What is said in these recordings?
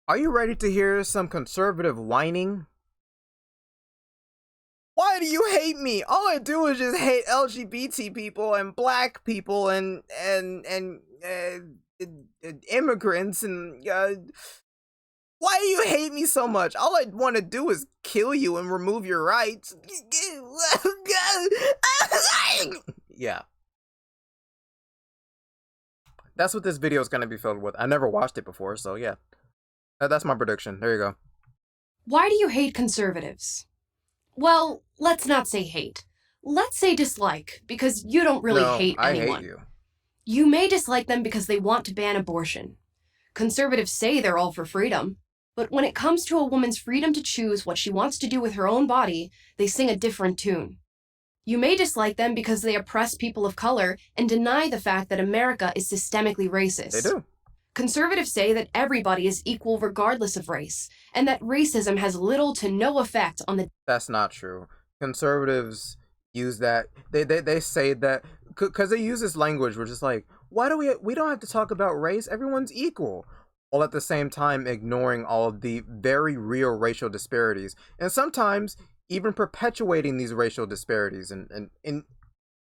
Are you ready to hear some conservative whining? Why do you hate me? All I do is just hate LGBT people and black people and immigrants and why do you hate me so much? All I want to do is kill you and remove your rights. Yeah, that's what this video is going to be filled with. I never watched it before, so yeah, that's my prediction. There you go. Why do you hate conservatives? Well, let's not say hate. Let's say dislike, because you don't really No, hate I hate anyone. you. You may dislike them because they want to ban abortion. Conservatives say they're all for freedom, but when it comes to a woman's freedom to choose what she wants to do with her own body, they sing a different tune. You may dislike them because they oppress people of color and deny the fact that America is systemically They racist. do. Conservatives say that everybody is equal regardless of race, and that racism has little to no effect on the That's not true. Conservatives use that. They say that because they use this language, which is like, why do we don't have to talk about race? Everyone's equal. While at the same time ignoring all of the very real racial disparities, and sometimes even perpetuating these racial disparities in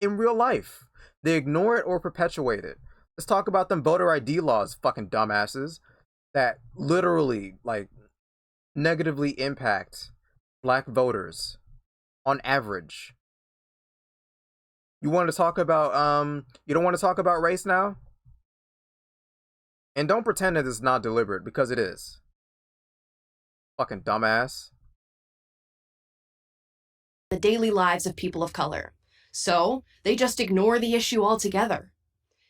real life. They ignore it or perpetuate it. Let's talk about them voter ID laws, fucking dumbasses, that literally like negatively impact black voters on average. You want to talk about you don't want to talk about race now? And don't pretend that it's not deliberate because it is. Fucking dumbass. daily lives of people of color. So, they just ignore the issue altogether.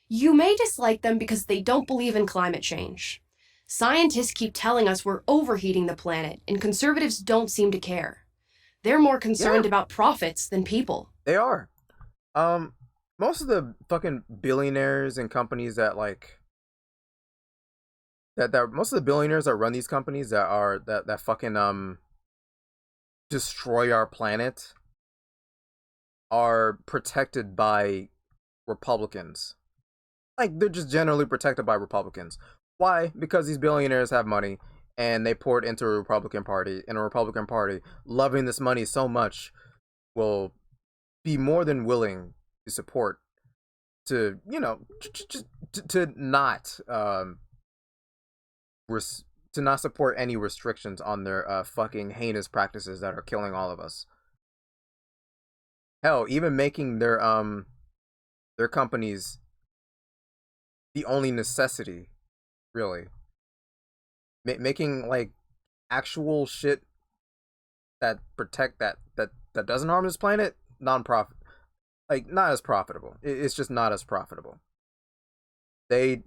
You may dislike them because they don't believe in climate change. Scientists keep telling us we're overheating the planet, and conservatives don't seem to care. They're more Yeah, concerned about profits than people. they are. Um Most of the fucking billionaires and companies that like that most of the billionaires that run these companies that fucking destroy our planet are protected by Republicans. Like they're just generally protected by Republicans. Why? Because these billionaires have money and they pour it into a Republican Party, and a Republican Party loving this money so much will be more than willing to support to just to not res- to not support any restrictions on their fucking heinous practices that are killing all of us. Hell, even making their companies the only necessity, really. Making like actual shit that protect that doesn't harm this planet non-profit, like not as profitable. It's just not as profitable. They,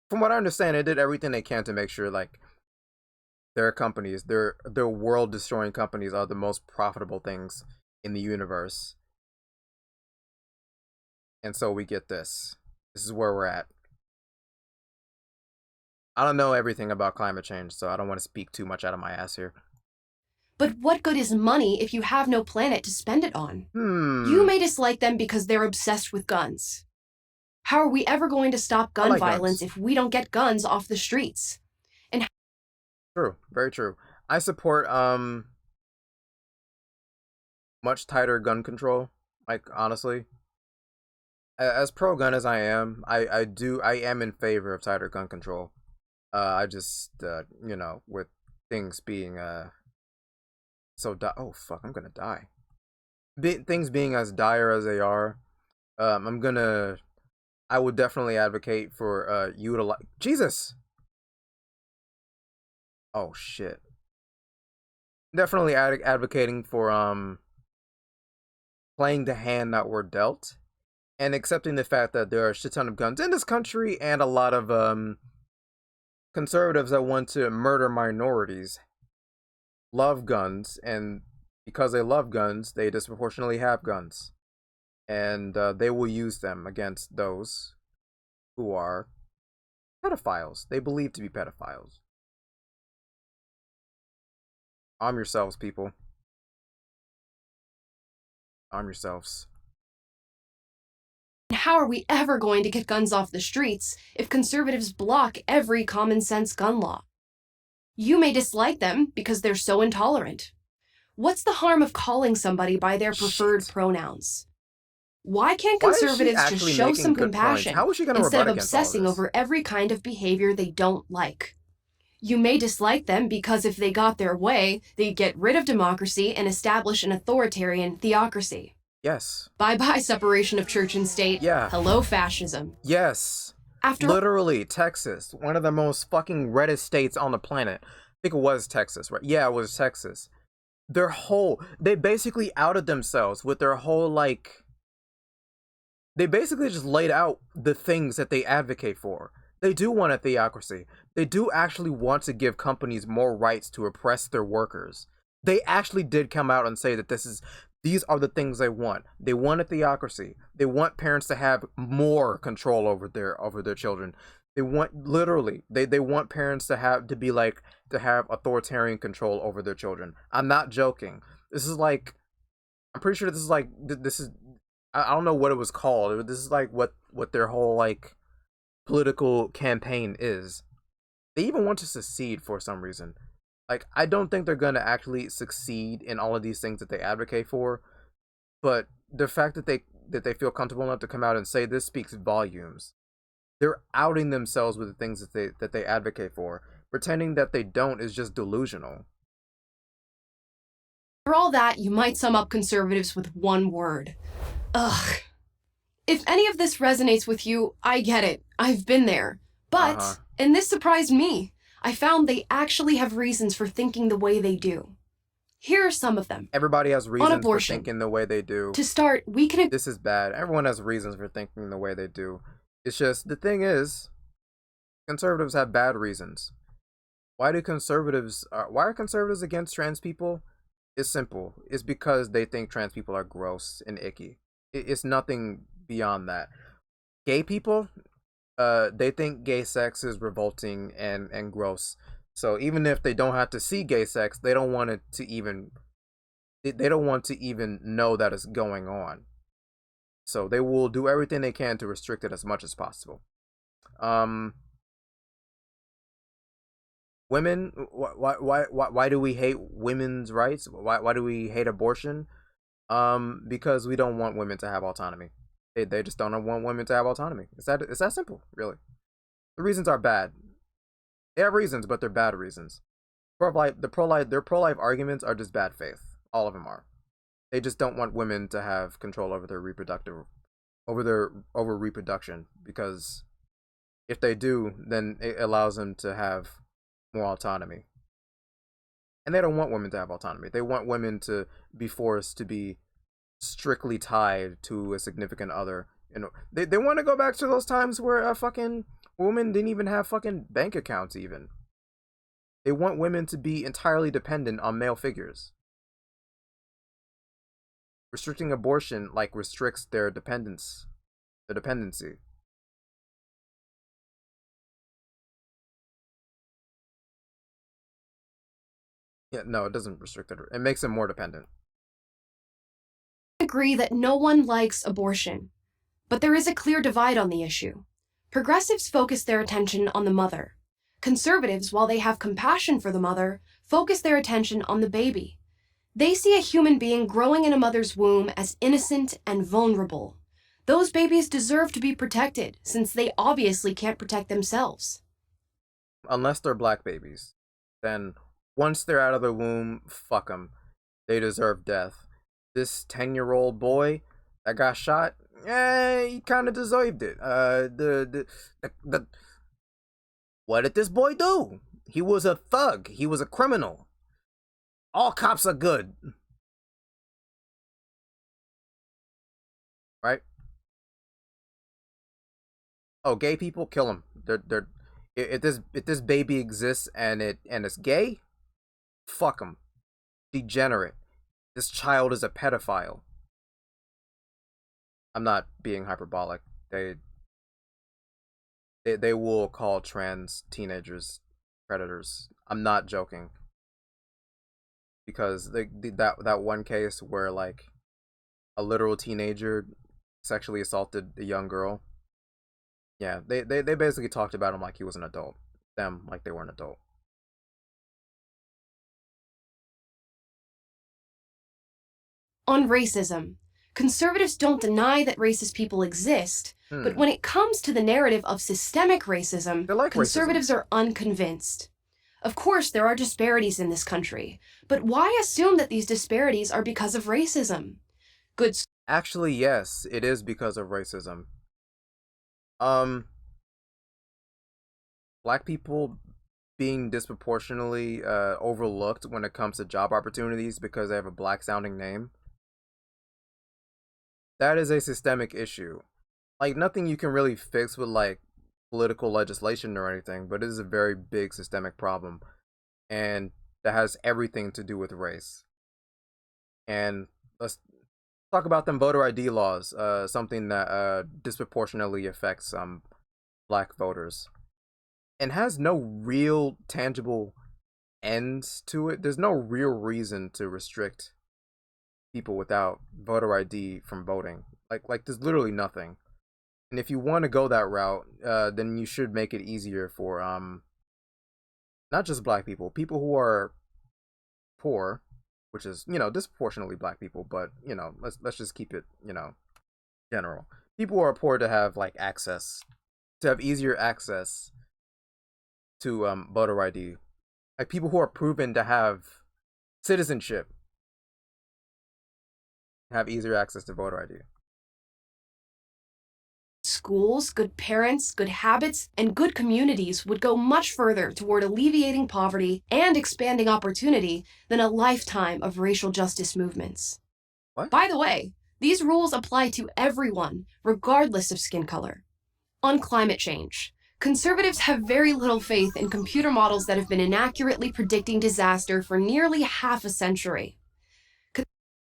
from what I understand, they did everything they can to make sure like their companies, their world destroying companies are the most profitable things in the universe. And so we get this. This is where we're at. I don't know everything about climate change, so I don't want to speak too much out of my ass here. But what good is money if you have no planet to spend it on? You Hmm. may dislike them because they're obsessed with guns. How are we ever going to stop I gun like violence guns. if we don't get guns off the streets? And True. Very true. I support much tighter gun control. Like honestly, as pro gun as I am, I am in favor of tighter gun control. I just with things being oh fuck, I'm gonna die. Things being as dire as they are, I would definitely advocate for utilize Jesus. Oh shit. Definitely advocating for playing the hand that we're dealt and accepting the fact that there are a shit ton of guns in this country and a lot of conservatives that want to murder minorities love guns, and because they love guns, they disproportionately have guns, and they will use them against those who are pedophiles. They believe to be pedophiles. Arm yourselves, people. Arm yourselves. how are we ever going to get guns off the streets if conservatives block every common sense gun law? You may dislike them because they're so intolerant. What's the harm of calling somebody by their preferred Shit. pronouns? Why can't Why is she conservatives just actually show making some good points? compassion How is she going to instead rebut of against all of obsessing this? over every kind of behavior they don't like? You may dislike them because if they got their way, they'd get rid of democracy and establish an authoritarian theocracy. Yes. Bye bye separation of church and state. Yeah. Hello fascism. Yes. After Literally, Texas, one of the most fucking reddest states on the planet. I think it was Texas, right? Yeah, it was Texas. They basically outed themselves with their whole, like, they basically just laid out the things that they advocate for. They do want a theocracy. They do actually want to give companies more rights to oppress their workers. They actually did come out and say that these are the things they want. They want a theocracy. They want parents to have more control over their children. They want literally they want parents to have authoritarian control over their children. I'm not joking. This is like I'm pretty sure this is like this is I don't know what it was called. This is like what their whole like political campaign is. They even want to secede for some reason. Like I don't think they're gonna actually succeed in all of these things that they advocate for, but the fact that they feel comfortable enough to come out and say this speaks volumes. They're outing themselves with the things that they advocate for. Pretending that they don't is just delusional. all that, you might sum up conservatives with one word. Ugh. If any of this resonates with you, I get it. I've been there. Uh huh. But, and this surprised me, I found they actually have reasons for thinking the way they do. Here are some of them. Everybody has On reasons for abortion. thinking the way they do. To start, we can. This is bad. Everyone has reasons for thinking the way they do. It's just the thing is, conservatives have bad reasons. Why are conservatives against trans people? It's simple. It's because they think trans people are gross and icky. It's nothing beyond that. Gay people, they think gay sex is revolting and gross. So even if they don't have to see gay sex, they don't want it to even they don't want to even know that it's going on. So they will do everything they can to restrict it as much as possible. Um, Women, why do we hate women's rights? Why do we hate abortion? Because we don't want women to have autonomy. They just don't want women to have autonomy. It's that simple, really. The reasons are bad. They have reasons, but they're bad reasons. Their pro life arguments are just bad faith. All of them are. They just don't want women to have control over over reproduction, because if they do, then it allows them to have more autonomy. And they don't want women to have autonomy. They want women to be forced to be strictly tied to a significant other. You know, they want to go back to those times where a fucking women didn't even have fucking bank accounts even. They want women to be entirely dependent on male figures. Restricting abortion like restricts their dependency. Yeah, no, it doesn't restrict it. It makes them more dependent. Agree that no one likes abortion, but there is a clear divide on the issue. Progressives focus their attention on the mother. Conservatives, while they have compassion for the mother, focus their attention on the baby. They see a human being growing in a mother's womb as innocent and vulnerable. Those babies deserve to be protected, since they obviously can't protect themselves. Unless they're black babies, then once they're out of the womb, fuck them. They deserve death. This 10-year-old boy that got shot, he kind of deserved it. The what did this boy do? He was a thug. He was a criminal. All cops are good, right? Oh, gay people, kill them. They're if this baby exists and it's gay, fuck them. Degenerate. This child is a pedophile. I'm not being hyperbolic. They will call trans teenagers predators. I'm not joking, because that one case where like a literal teenager sexually assaulted a young girl. Yeah, they basically talked about him like he was an adult. Them like they were an adult. On racism, conservatives don't deny that racist people exist, but Hmm. when it comes to the narrative of systemic racism, They like racism. conservatives are unconvinced. Of course, there are disparities in this country, but why assume that these disparities are because of racism? Good. Actually, yes, it is because of racism. Um, Black people being disproportionately overlooked when it comes to job opportunities because they have a black sounding name. That is a systemic issue. Like nothing you can really fix with like political legislation or anything, but it is a very big systemic problem, and that has everything to do with race. And let's talk about them voter ID laws, something that disproportionately affects black voters and has no real tangible ends to it. There's no real reason to restrict people without voter ID from voting. Like there's literally nothing. And if you want to go that route, then you should make it easier for not just black people, people who are poor, which is disproportionately black people, but let's just keep it general. People who are poor to have like access, to have easier access to voter ID. Like people who are proven to have citizenship have easier access to voter ID. Schools, good parents, good habits, and good communities would go much further toward alleviating poverty and expanding opportunity than a lifetime of racial justice movements. What? By the way, these rules apply to everyone, regardless of skin color. On climate change, conservatives have very little faith in computer models that have been inaccurately predicting disaster for nearly half a century.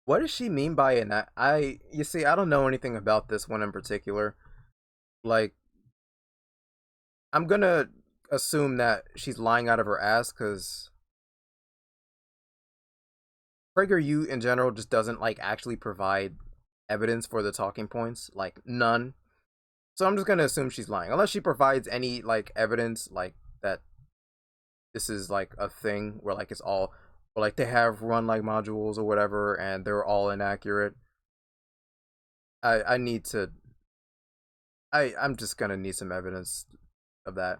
What does she mean by it? You see, I don't know anything about this one in particular. Like, I'm gonna assume that she's lying out of her ass because PragerU in general just doesn't like actually provide evidence for the talking points, like none. So I'm just gonna assume she's lying, unless she provides any like evidence, like that this is like a thing where like it's all, or like they have run like modules or whatever, and they're all inaccurate. I need to. I'm just gonna need some evidence of that.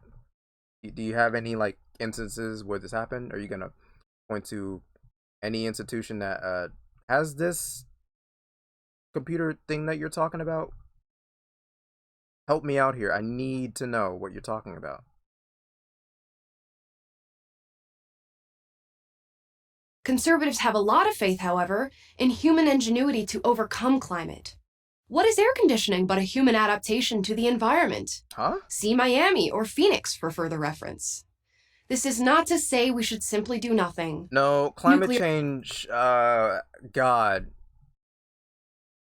Do you have any like instances where this happened? Are you gonna point to any institution that has this computer thing that you're talking about? Help me out here. I need to know what you're talking about. Conservatives have a lot of faith, however, in human ingenuity to overcome climate. What is air conditioning but a human adaptation to the environment? Huh? See Miami or Phoenix for further reference. This is not to say we should simply do nothing. No, climate Nuclear. change, God.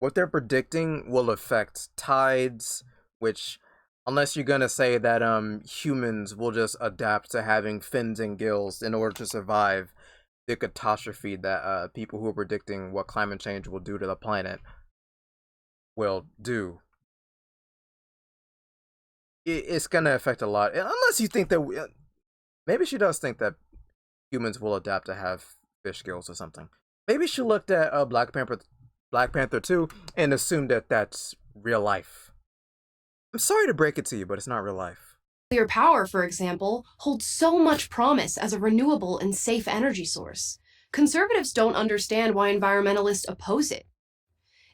What they're predicting will affect tides, which, unless you're gonna say that humans will just adapt to having fins and gills in order to survive the catastrophe that people who are predicting what climate change will do to the planet will do. It's gonna affect a lot, unless you think that maybe she does think that humans will adapt to have fish gills or something. Maybe she looked at Black Panther 2 and assumed that that's real life. I'm sorry to break it to you, but it's not real life. Nuclear power, for example, holds so much promise as a renewable and safe energy source. Conservatives don't understand why environmentalists oppose it.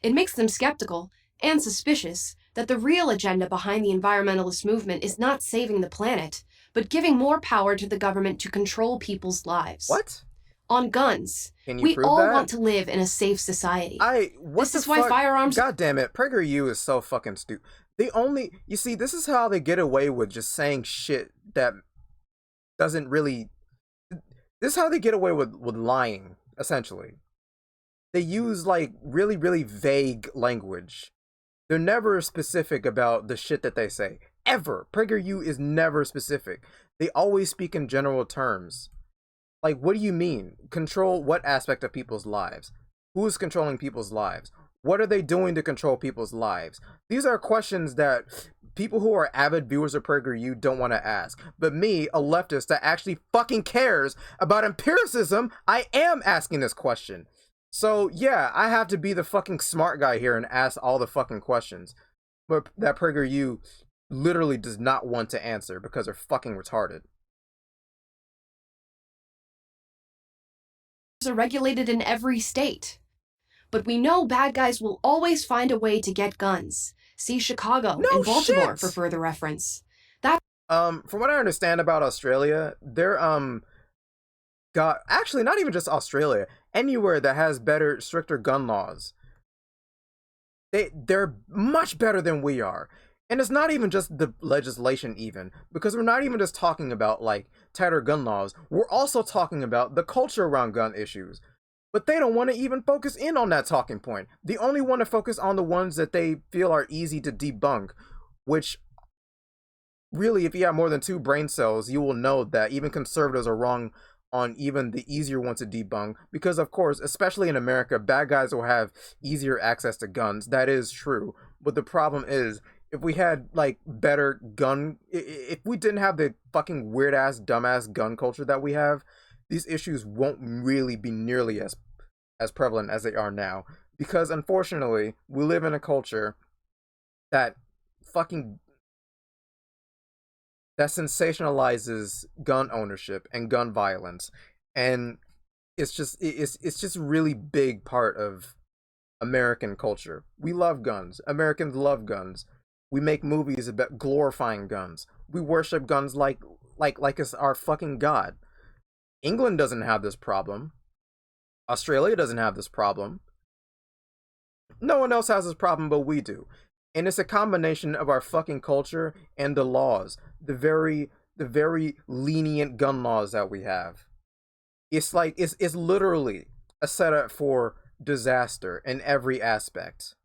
It makes them skeptical and suspicious that the real agenda behind the environmentalist movement is not saving the planet, but giving more power to the government to control people's lives. What? On guns, Can you we prove all that? want to live in a safe society. What This the is why fuck? firearms. God damn it, PragerU is so fucking stupid. You see, this is how they get away with just saying shit that doesn't really. This is how they get away with lying. Essentially, they use like really really vague language. They're never specific about the shit that they say. Ever. PragerU is never specific. They always speak in general terms. Like, what do you mean? Control what aspect of people's lives? Who is controlling people's lives? What are they doing to control people's lives? These are questions that people who are avid viewers of PragerU don't want to ask. But me, a leftist that actually fucking cares about empiricism, I am asking this question. So yeah, I have to be the fucking smart guy here and ask all the fucking questions. But that PragerU literally does not want to answer because they're fucking retarded. Are regulated in every state. But we know bad guys will always find a way to get guns. See Chicago and No Baltimore for shit. further reference. That From what I understand about Australia, they're got actually not even just Australia, anywhere that has better, stricter gun laws. They're much better than we are. And it's not even just the legislation even, because we're not even just talking about like tighter gun laws. We're also talking about the culture around gun issues. But they don't want to even focus in on that talking point. They only want to focus on the ones that they feel are easy to debunk, which really, if you have more than two brain cells, you will know that even conservatives are wrong on even the easier ones to debunk. Because, of course, especially in America, bad guys will have easier access to guns. That is true. But the problem is, if we had like better gun, if we didn't have the fucking weird ass, dumbass gun culture that we have, these issues won't really be nearly as prevalent as they are now. Because unfortunately, we live in a culture that fucking that sensationalizes gun ownership and gun violence, and it's just really big part of American culture. We love guns. Americans love guns. We make movies about glorifying guns. We worship guns like it's our fucking god. England doesn't have this problem. Australia doesn't have this problem. No one else has this problem, but we do. And it's a combination of our fucking culture and the laws, the very lenient gun laws that we have. It's like it's literally a setup for disaster in every aspect.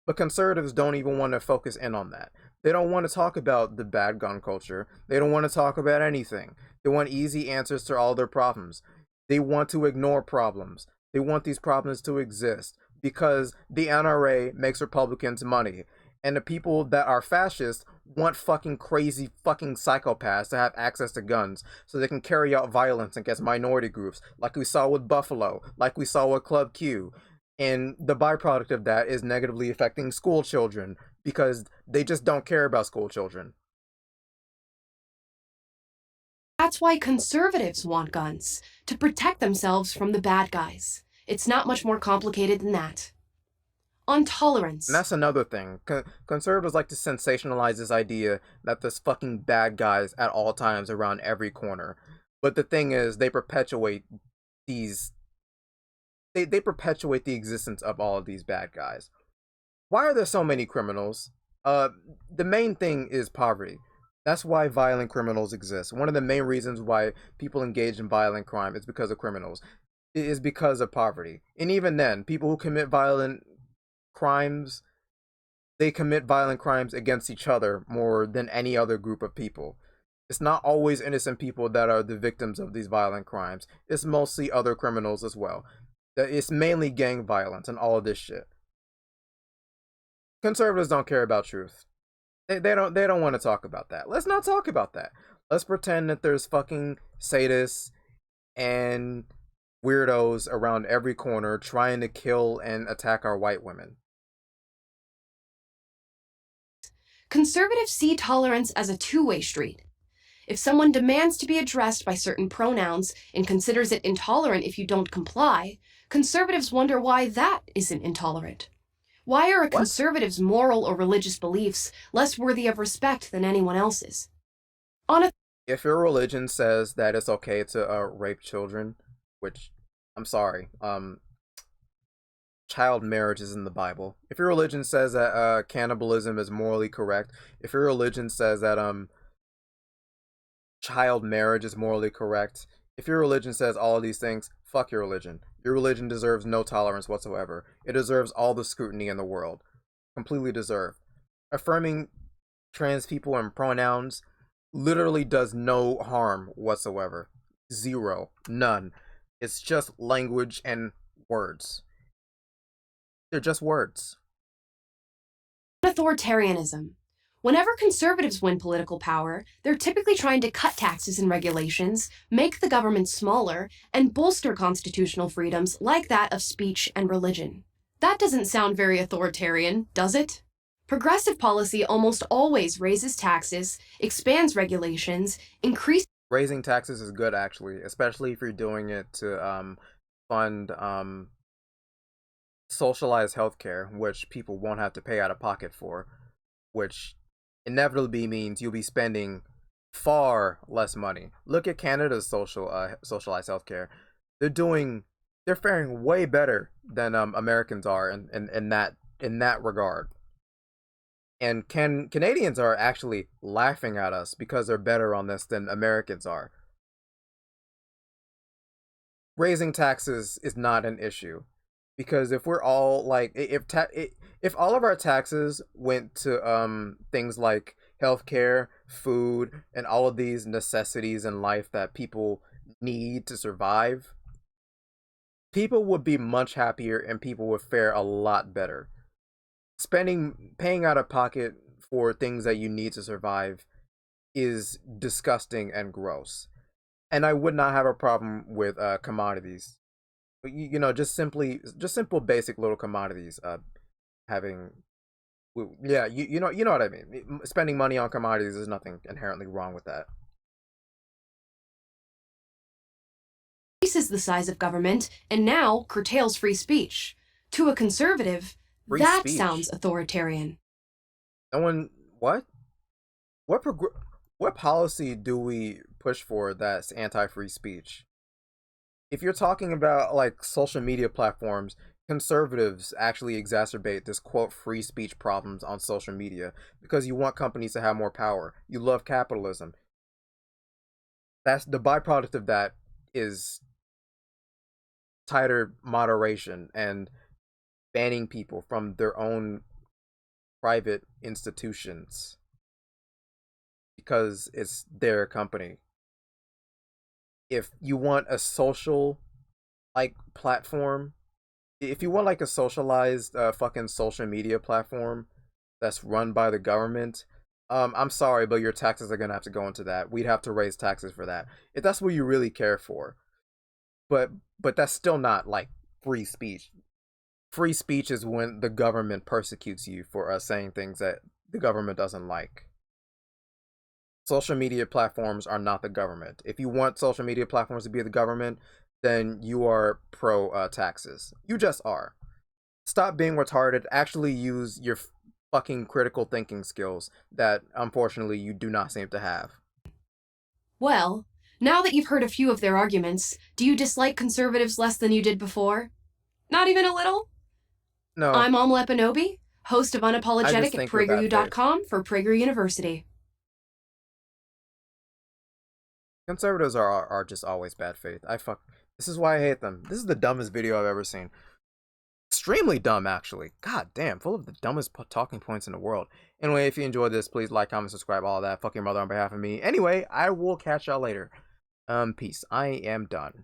But conservatives don't even want to focus in on that. They don't want to talk about the bad gun culture. They don't want to talk about anything. They want easy answers to all their problems. They want to ignore problems. They want these problems to exist because the NRA makes Republicans money. And the people that are fascists want fucking crazy fucking psychopaths to have access to guns so they can carry out violence against minority groups, like we saw with Buffalo, like we saw with Club Q. And the byproduct of that is negatively affecting school children because they just don't care about school children. That's why conservatives want guns, to protect themselves from the bad guys. It's not much more complicated than that. On And tolerance. that's another thing. Conservatives like to sensationalize this idea that there's fucking bad guys at all times around every corner. But the thing is, these they perpetuate the existence of all of these bad guys. Why are there so many criminals? The main thing is poverty. That's why violent criminals exist. One of the main reasons why people engage in violent crime is because of criminals. It is because of poverty. And even then, people who commit violent crimes, they commit violent crimes against each other more than any other group of people. It's not always innocent people that are the victims of these violent crimes. It's mostly other criminals as well. It's mainly gang violence and all of this shit. Conservatives don't care about truth. They don't want to talk about that. Let's not talk about that. Let's pretend that there's fucking sadists and weirdos around every corner trying to kill and attack our white women. Conservatives see tolerance as a two-way street. If someone demands to be addressed by certain pronouns and considers it intolerant if you don't comply, conservatives wonder why that isn't intolerant. Why are a What? conservative's moral or religious beliefs less worthy of respect than anyone else's? On a If your religion says that it's okay to rape children, which I'm sorry, child marriage is in the Bible. If your religion says that cannibalism is morally correct, if your religion says that child marriage is morally correct, if your religion says all of these things, fuck your religion. Your religion deserves no tolerance whatsoever. It deserves all the scrutiny in the world. Completely deserved. Affirming trans people and pronouns literally does no harm whatsoever. Zero. None. It's just language and words. They're just words. authoritarianism. Whenever conservatives win political power, they're typically trying to cut taxes and regulations, make the government smaller, and bolster constitutional freedoms like that of speech and religion. That doesn't sound very authoritarian, does it? Progressive policy almost always raises taxes, expands regulations, increases. Raising taxes is good, actually, especially if you're doing it to fund socialized healthcare, which people won't have to pay out of pocket for, which inevitably means you'll be spending far less money. Look at Canada's socialized healthcare. They're doing they're faring way better than Americans are in that regard. And Canadians are actually laughing at us because they're better on this than Americans are. Raising taxes is not an issue because if we're all like if all of our taxes went to things like healthcare, food, and all of these necessities in life that people need to survive, people would be much happier and people would fare a lot better. Paying out of pocket for things that you need to survive is disgusting and gross. And I would not have a problem with commodities. Just simple basic little commodities. Having, yeah, you know what I mean. Spending money on commodities, there's nothing inherently wrong with that. Increases the size of government and now curtails free speech. To a conservative, Free that speech. sounds authoritarian. No one. What? What policy do we push for that's anti-free speech? If you're talking about like social media platforms, conservatives actually exacerbate this quote free speech problems on social media because you want companies to have more power. You love capitalism. That's the byproduct of that is tighter moderation and banning people from their own private institutions because it's their company. If you want a social like platform, if you want like a socialized fucking social media platform that's run by the government, I'm sorry, but your taxes are gonna have to go into that. We'd have to raise taxes for that if that's what you really care for. But but that's still not like free speech. Free speech is when the government persecutes you for saying things that the government doesn't like. Social media platforms are not the government. If you want social media platforms to be the government, then you are pro taxes. You just are. Stop being retarded. Actually use your fucking critical thinking skills that unfortunately you do not seem to have. Well, now that you've heard a few of their arguments, do you dislike conservatives less than you did before? Not even a little? No, I'm Amla Epinobi, host of I just Unapologetic at think you're bad faith. PragerU.com for Prager University. Conservatives are just always bad faith. This is why I hate them. This is the dumbest video I've ever seen. Extremely dumb, actually. God damn, full of the dumbest talking points in the world. Anyway, if you enjoyed this, please like, comment, subscribe, all that. Fuck your mother on behalf of me. Anyway, I will catch y'all later. Peace. I am done.